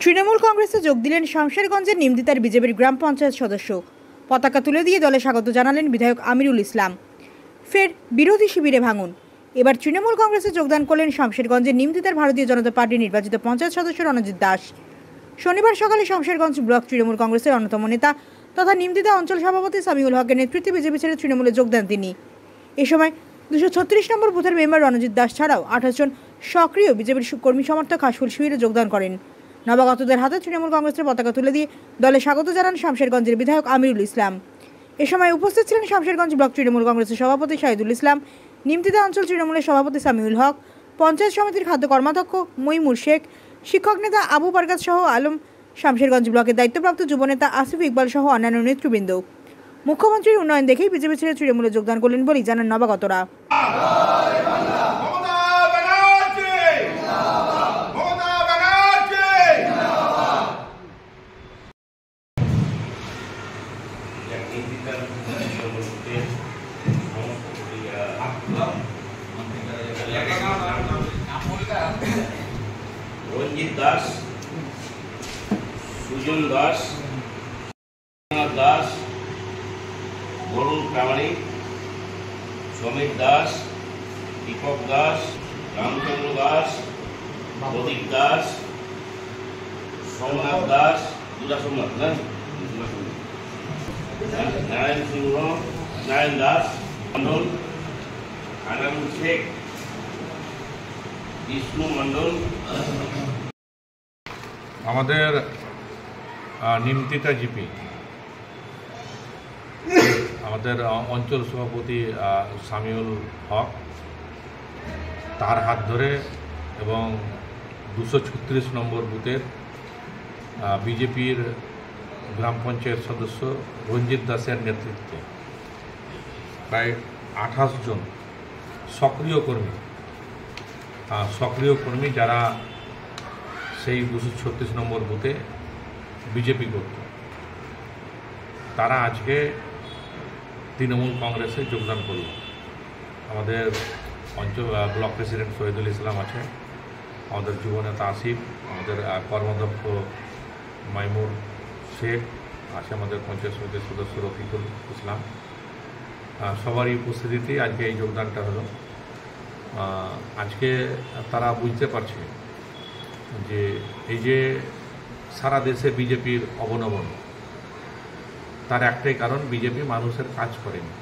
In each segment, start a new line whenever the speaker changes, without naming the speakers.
তৃণমূল কংগ্রেসে যোগ দিলেন শামশেরগঞ্জের নিমদিতার বিজেপির গ্রাম পঞ্চায়েত সদস্য। পতাকা তুলে দিয়ে দলে স্বাগত জানালেন বিধায়ক আমিরুল ইসলাম। ফের বিরোধী শিবিরে ভাঙন। এবার তৃণমূল কংগ্রেসে যোগদান করলেন শামশেরগঞ্জের নিমদিতার ভারতীয় জনতা পার্টির নির্বাচিত পঞ্চায়েত সদস্য রণজিৎ দাস। শনিবার সকালে শামশেরগঞ্জ ব্লক তৃণমূল কংগ্রেসের অন্যতম নেতা তথা নিমদিতা অঞ্চল সভাপতি সামিউল হকের নেতৃত্বে বিজেপি ছেড়ে তৃণমূলে যোগ দেন তিনি। এ সময় 236 নম্বর বুথের মেম্বার রণজিৎ দাস ছাড়াও 28 জন সক্রিয় বিজেপির কর্মী সমর্থক হাসফুল শিবিরে যোগদান করেন। নবাগতদের হাতে তৃণমূল কংগ্রেসের পতাকা তুলে দিয়ে দলে স্বাগত জানান শামশেরগঞ্জের বিধায়ক আমিরুল ইসলাম। এ সময় উপস্থিত ছিলেন শামশেরগঞ্জ ব্লক তৃণমূল কংগ্রেসের সভাপতি শাহিদুল ইসলাম, নিমদিতা অঞ্চল তৃণমূলের সভাপতি সামিউল হক, পঞ্চায়েত সমিতির খাদ্য কর্মাধ্যক্ষ মইমুর শেখ, শিক্ষক নেতা আবু বারকাত সহ আলম, শামশেরগঞ্জ ব্লকের দায়িত্বপ্রাপ্ত যুবনেতা আসিফ ইকবাল সহ অন্যান্য নেতৃবৃন্দ। মুখ্যমন্ত্রীর উন্নয়ন দেখেই বিজেপি ছেড়ে তৃণমূলে যোগদান করলেন বলেই জানান নবাগতরা।
রঞ্জিত দাস, সুজন দাস, দাস, বরুণ প্রামাণিক, সমীর দাস, দীপক দাস, রামচন্দ্র দাস, প্রদীপ দাস, সোমনাথ দাস, সোমনাথ নারায়ণ সিংহ, নারায়ণ দাস মন্ডল, আনারুল শেখ, বিষ্ণু মন্ডল।
আমাদের নিমদিতা জিপি আমাদের অঞ্চল সভাপতি সামিউল হক, তার হাত ধরে এবং 236 নম্বর বুথের বিজেপির গ্রাম পঞ্চায়েত সদস্য রঞ্জিত দাসের নেতৃত্বে প্রায় 28 জন সক্রিয় কর্মী যারা সেই 236 নম্বর বুথে বিজেপি করত, তারা আজকে তৃণমূল কংগ্রেসে যোগদান করল। আমাদের অঞ্চল ব্লক প্রেসিডেন্ট শহীদুল ইসলাম আছে, আমাদের যুবনেতা আসিফ, আমাদের কর্মাধ্যক্ষ মাইমুর শেখ আছে, আমাদের পঞ্চায়েত সমিতির সদস্য রফিকুল ইসলাম, সবারই উপস্থিতিতে আজকে এই যোগদানটা হলো। আজকে তারা বুঝতে পারছে যে এই যে সারা দেশে বিজেপির অবনমন, তার একটাই কারণ, বিজেপি মানুষের কাজ করেনি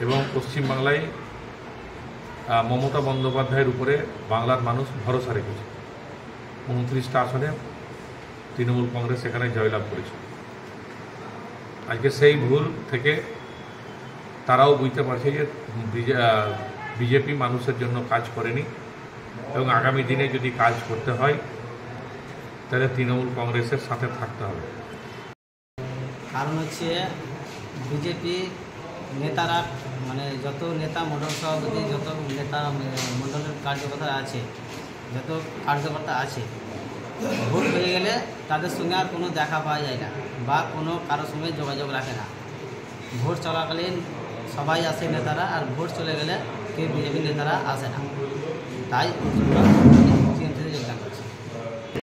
এবং পশ্চিমবাংলায় মমতা বন্দ্যোপাধ্যায়ের উপরে বাংলার মানুষ ভরসা রেখেছে। 29টা আসনে তৃণমূল কংগ্রেস এখানে জয়লাভ করেছে। আজকে সেই ভুল থেকে তারাও বুঝতে পারছে যে বিজেপি মানুষের জন্য কাজ করেনি এবং আগামী দিনে যদি কাজ করতে হয় তাহলে তৃণমূল কংগ্রেসের সাথে থাকতে হবে।
কারণ হচ্ছে বিজেপি নেতারা, মানে যত নেতা মণ্ডল সভাপতি, যত নেতা মণ্ডলের কার্যকর্তা আছে, ভোট হয়ে গেলে তাদের সঙ্গে আর কোনো দেখা পাওয়া যায় না বা কোনো কারোর সঙ্গে যোগাযোগ রাখে না। ভোট চলাকালীন সবাই আসে নেতারা, আর ভোট চলে গেলে কেউ বিজেপি নেতারা আসে না। তাই